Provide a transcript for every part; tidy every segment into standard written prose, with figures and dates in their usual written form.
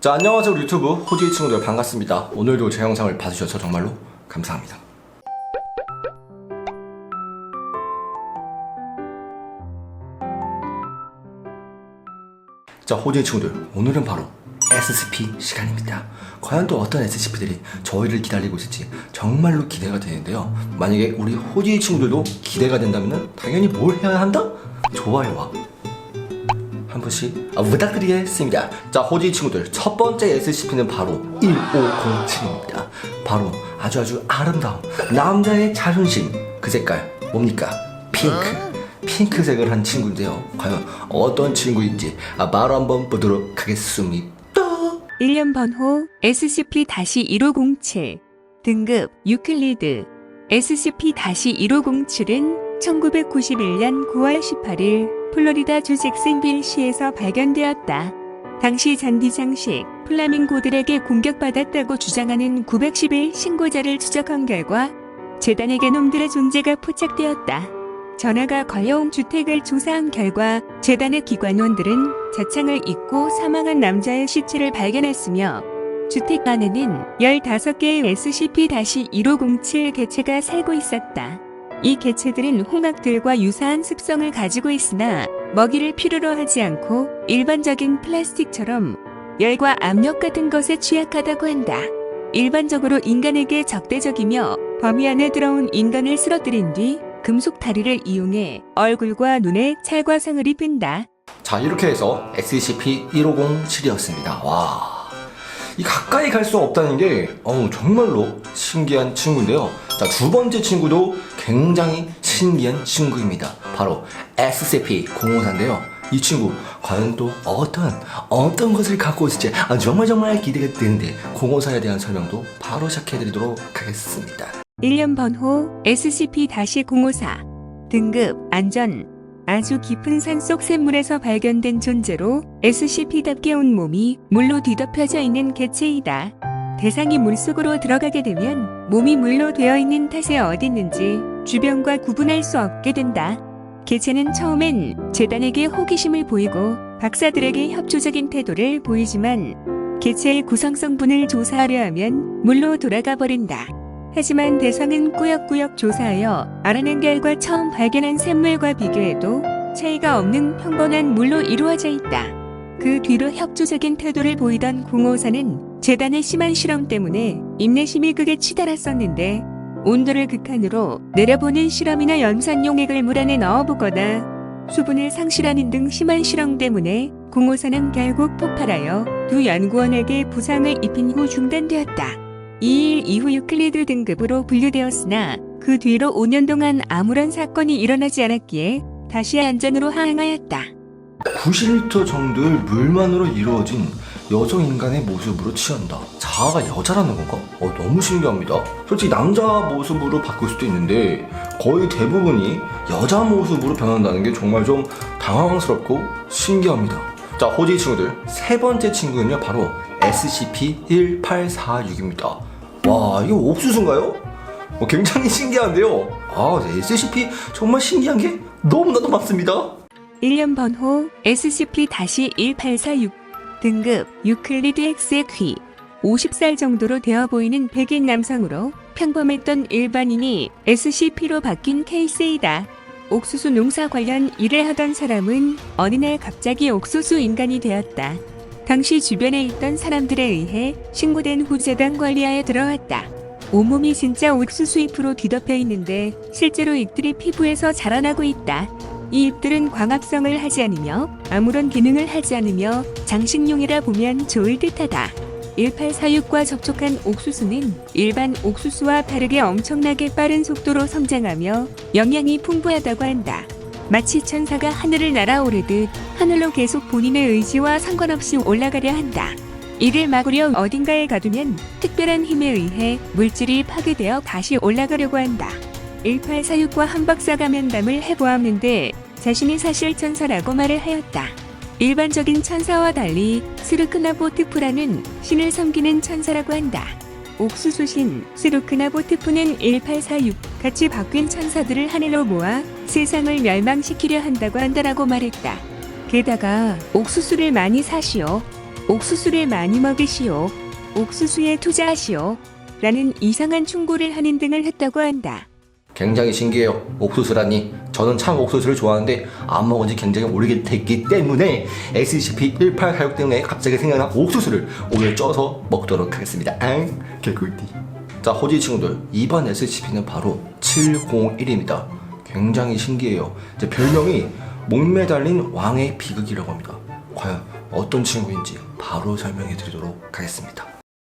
자, 안녕하세요 우리 유튜브 호주의 친구들 반갑습니다. 오늘도 제 영상을 봐주셔서 정말로 감사합니다. 자, 호주의 친구들, 오늘은 바로 SCP 시간입니다. 과연 또 어떤 SCP들이 저희를 기다리고 있을지 정말로 기대가 되는데요. 만약에 우리 호주의 친구들도 기대가 된다면 당연히 뭘 해야 한다? 좋아요와 한 번씩 부탁드리겠습니다. 자, 호주의 친구들, 첫 번째 SCP는 바로 1507입니다. 바로 아주 아름다운 남자의 자존심, 그 색깔 뭡니까? 핑크색을 한 친구인데요. 과연 어떤 친구인지 바로 한번 보도록 하겠습니다. 1년 번호 SCP-1507 등급 유클리드 SCP-1507은 1991년 9월 18일 플로리다주 잭슨빌시에서 발견되었다. 당시 잔디 장식 플라밍고들에게 공격받았다고 주장하는 910일 신고자를 추적한 결과 재단에게 놈들의 존재가 포착되었다. 전화가 걸려온 주택을 조사한 결과 재단의 기관원들은 자창을 잇고 사망한 남자의 시체를 발견했으며 주택 안에는 15개의 SCP-1507 개체가 살고 있었다. 이 개체들은 홍학들과 유사한 습성을 가지고 있으나 먹이를 필요로 하지 않고 일반적인 플라스틱처럼 열과 압력 같은 것에 취약하다고 한다. 일반적으로 인간에게 적대적이며 범위 안에 들어온 인간을 쓰러뜨린 뒤 금속 다리를 이용해 얼굴과 눈에 찰과상을 입힌다. 자, 이렇게 해서 SCP-1507이었습니다. 와, 이 가까이 갈 수 없다는 게 정말로 신기한 친구인데요. 자, 두 번째 친구도 굉장히 신기한 친구입니다. 바로 SCP-054인데요. 이 친구 과연 또 어떤 것을 갖고 있을지 정말 기대가 되는데 054에 대한 설명도 바로 시작해드리도록 하겠습니다. 1년 번호 SCP-054 등급 안전 아주 깊은 산속 샘물에서 발견된 존재로 SCP답게 온몸이 물로 뒤덮여져 있는 개체이다. 대상이 물속으로 들어가게 되면 몸이 물로 되어 있는 탓에 어디 있는지 주변과 구분할 수 없게 된다. 개체는 처음엔 재단에게 호기심을 보이고 박사들에게 협조적인 태도를 보이지만 개체의 구성성분을 조사하려 하면 물로 돌아가 버린다. 하지만 대상은 꾸역꾸역 조사하여 알아낸 결과 처음 발견한 샘물과 비교해도 차이가 없는 평범한 물로 이루어져 있다. 그 뒤로 협조적인 태도를 보이던 054는 재단의 심한 실험 때문에 인내심이 극에 치달았었는데 온도를 극한으로 내려보는 실험이나 연산용액을 물 안에 넣어보거나 수분을 상실하는 등 심한 실험 때문에 054는 결국 폭발하여 두 연구원에게 부상을 입힌 후 중단되었다. 2일 이후 유클리드 등급으로 분류되었으나 그 뒤로 5년 동안 아무런 사건이 일어나지 않았기에 다시 안전으로 하향하였다. 90m 정도의 물만으로 이루어진 여성 인간의 모습으로 취한다. 자아가 여자라는 건가? 너무 신기합니다. 솔직히 남자 모습으로 바꿀 수도 있는데 거의 대부분이 여자 모습으로 변한다는 게 정말 좀 당황스럽고 신기합니다. 자, 호주의 친구들, 세 번째 친구는요 바로 SCP-1846입니다. 와, 이거 옥수수인가요? 굉장히 신기한데요. SCP 정말 신기한 게 너무나도 많습니다. 1년 번호 SCP-1846 등급 유클리드 XQ 50살 정도로 되어 보이는 백인 남성으로 평범했던 일반인이 SCP로 바뀐 케이스이다. 옥수수 농사 관련 일을 하던 사람은 어느 날 갑자기 옥수수 인간이 되었다. 당시 주변에 있던 사람들에 의해 신고된 후 재단 관리하에 들어왔다. 온몸이 진짜 옥수수 잎으로 뒤덮여 있는데 실제로 잎들이 피부에서 자라나고 있다. 이 잎들은 광합성을 하지 않으며 아무런 기능을 하지 않으며 장식용이라 보면 좋을 듯하다. 1846과 접촉한 옥수수는 일반 옥수수와 다르게 엄청나게 빠른 속도로 성장하며 영양이 풍부하다고 한다. 마치 천사가 하늘을 날아오르듯 하늘로 계속 본인의 의지와 상관없이 올라가려 한다. 이를 막으려 어딘가에 가두면 특별한 힘에 의해 물질이 파괴되어 다시 올라가려고 한다. 1846과 한 박사가 면담을 해보았는데 자신이 사실 천사라고 말을 하였다. 일반적인 천사와 달리 스루크나보트프라는 신을 섬기는 천사라고 한다. 옥수수신 스루크나보트프는 1846 같이 바뀐 천사들을 하늘로 모아 세상을 멸망시키려 한다고 한다라고 말했다. 게다가 옥수수를 많이 사시오. 옥수수를 많이 먹으시오. 옥수수에 투자하시오. 라는 이상한 충고를 하는 등을 했다고 한다. 굉장히 신기해요. 옥수수라니. 저는 참 옥수수를 좋아하는데 안 먹은 지 굉장히 오래 됐기 때문에 SCP-1846 때문에 갑자기 생각난 옥수수를 오늘 쪄서 먹도록 하겠습니다. 개꿀띠. 자, 호지 친구들, 이번 SCP는 바로 701입니다. 굉장히 신기해요. 이제 별명이 목매달린 왕의 비극이라고 합니다. 과연 어떤 친구인지 바로 설명해 드리도록 하겠습니다.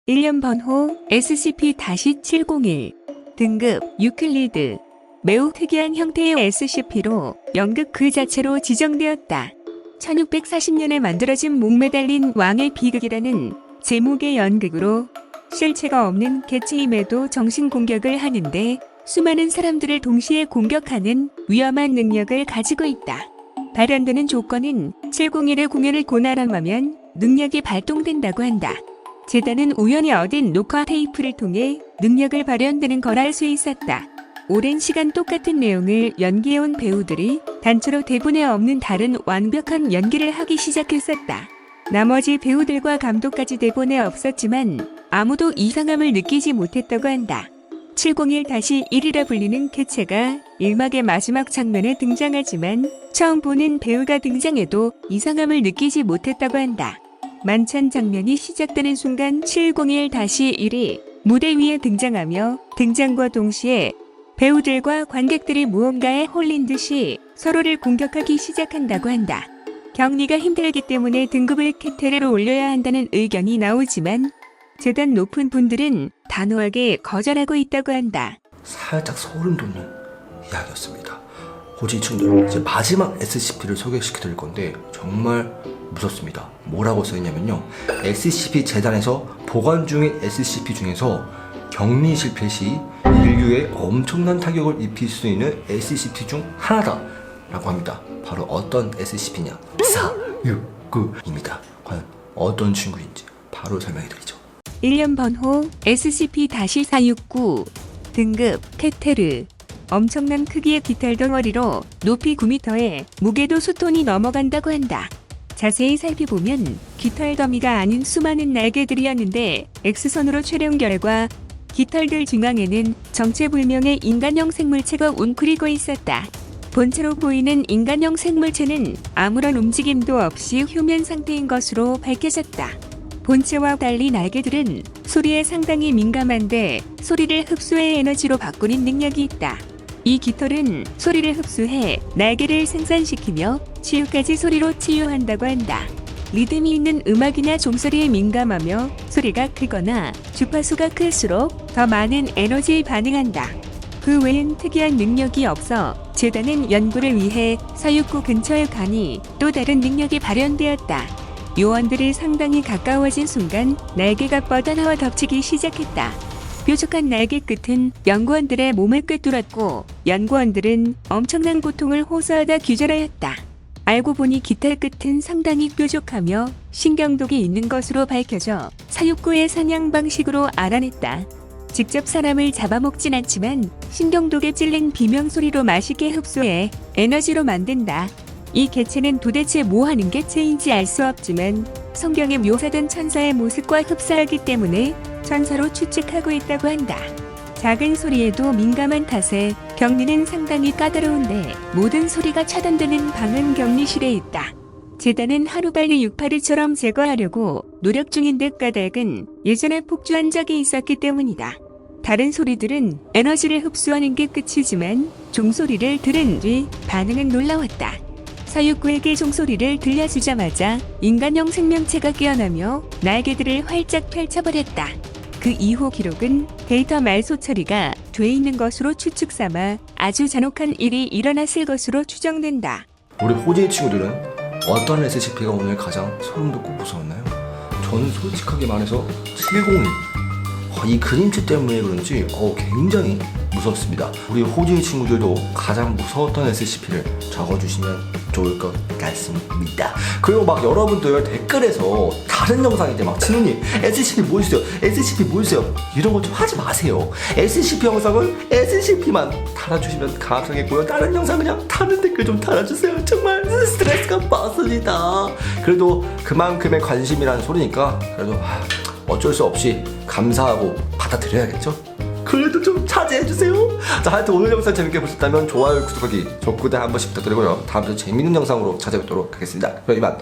1년 번호 SCP-701 등급 유클리드. 매우 특이한 형태의 SCP로 연극 그 자체로 지정되었다. 1640년에 만들어진 목매달린 왕의 비극이라는 제목의 연극으로 실체가 없는 개체임에도 정신 공격을 하는데 수많은 사람들을 동시에 공격하는 위험한 능력을 가지고 있다. 발현되는 조건은 701의 공연을 고나람하면 능력이 발동된다고 한다. 재단은 우연히 얻은 녹화 테이프를 통해 능력을 발현되는 걸 알 수 있었다. 오랜 시간 똑같은 내용을 연기해온 배우들이 단체로 대본에 없는 다른 완벽한 연기를 하기 시작했었다. 나머지 배우들과 감독까지 대본에 없었지만 아무도 이상함을 느끼지 못했다고 한다. 701-1이라 불리는 개체가 1막의 마지막 장면에 등장하지만 처음 보는 배우가 등장해도 이상함을 느끼지 못했다고 한다. 만찬 장면이 시작되는 순간 701-1이 무대 위에 등장하며 등장과 동시에 배우들과 관객들이 무언가에 홀린 듯이 서로를 공격하기 시작한다고 한다. 격리가 힘들기 때문에 등급을 캐테르로 올려야 한다는 의견이 나오지만 재단 높은 분들은 단호하게 거절하고 있다고 한다. 살짝 소름 돋는 이야기였습니다. 호지 친구들, 이제 마지막 SCP를 소개시켜 드릴 건데 정말 무섭습니다. 뭐라고 써있냐면요, SCP 재단에서 보관 중인 SCP 중에서 격리 실패 시 인류에 엄청난 타격을 입힐 수 있는 SCP 중 하나다 라고 합니다. 바로 어떤 SCP냐, 469입니다. 과연 어떤 친구인지 바로 설명해 드리죠. 1년 번호 SCP-469 등급 케테르. 엄청난 크기의 깃털 덩어리로 높이 9m에 무게도 수톤이 넘어간다고 한다. 자세히 살펴보면 깃털 더미가 아닌 수많은 날개들이었는데 X선으로 촬영 결과 깃털들 중앙에는 정체불명의 인간형 생물체가 웅크리고 있었다. 본체로 보이는 인간형 생물체는 아무런 움직임도 없이 휴면 상태인 것으로 밝혀졌다. 본체와 달리 날개들은 소리에 상당히 민감한데 소리를 흡수해 에너지로 바꾸는 능력이 있다. 이 깃털은 소리를 흡수해 날개를 생산시키며 치유까지 소리로 치유한다고 한다. 리듬이 있는 음악이나 종소리에 민감하며 소리가 크거나 주파수가 클수록 더 많은 에너지에 반응한다. 그 외엔 특이한 능력이 없어 재단은 연구를 위해 469 근처에 가니 또 다른 능력이 발현되었다. 요원들이 상당히 가까워진 순간 날개가 뻗어나와 덮치기 시작했다. 뾰족한 날개 끝은 연구원들의 몸을 꿰뚫었고 연구원들은 엄청난 고통을 호소하다 기절하였다. 알고 보니 깃털 끝은 상당히 뾰족하며 신경독이 있는 것으로 밝혀져 469의 사냥 방식으로 알아냈다. 직접 사람을 잡아먹진 않지만 신경독에 찔린 비명소리로 맛있게 흡수해 에너지로 만든다. 이 개체는 도대체 뭐하는 개체인지 알 수 없지만 성경에 묘사된 천사의 모습과 흡사하기 때문에 천사로 추측하고 있다고 한다. 작은 소리에도 민감한 탓에 격리는 상당히 까다로운데 모든 소리가 차단되는 방은 격리실에 있다. 재단은 하루빨리 682처럼 제거하려고 노력 중인 듯 까닭은 예전에 폭주한 적이 있었기 때문이다. 다른 소리들은 에너지를 흡수하는 게 끝이지만 종소리를 들은 뒤 반응은 놀라웠다. 469에게 종소리를 들려주자마자 인간형 생명체가 깨어나며 날개들을 활짝 펼쳐버렸다. 그 이후 기록은 데이터 말소 처리가 돼 있는 것으로 추측 삼아 아주 잔혹한 일이 일어났을 것으로 추정된다. 우리 호지 친구들은 어떤 SCP가 오늘 가장 소름 돋고 무서웠나요? 저는 솔직하게 말해서 701, 이 그림체 때문에 그런지 굉장히 무섭습니다. 우리 호지 친구들도 가장 무서웠던 SCP를 적어주시면 좋을 것 같습니다. 그리고 막 여러분들 댓글에서 다른 영상인데 막 진우님 SCP 뭐 있어요? SCP 뭐 있어요? 이런 거 좀 하지 마세요. SCP 영상은 SCP만 달아주시면 감사하겠고요. 다른 영상 그냥 다른 댓글 좀 달아주세요. 정말 스트레스가 받습니다. 그래도 그만큼의 관심이라는 소리니까 그래도 어쩔 수 없이 감사하고 받아들여야겠죠? 그래도 좀 자제해주세요. 자, 하여튼 오늘 영상 재밌게 보셨다면 좋아요, 구독하기, 좋구독 한 번씩 부탁드리고요. 다음에 또 재밌는 영상으로 찾아뵙도록 하겠습니다. 그럼 이만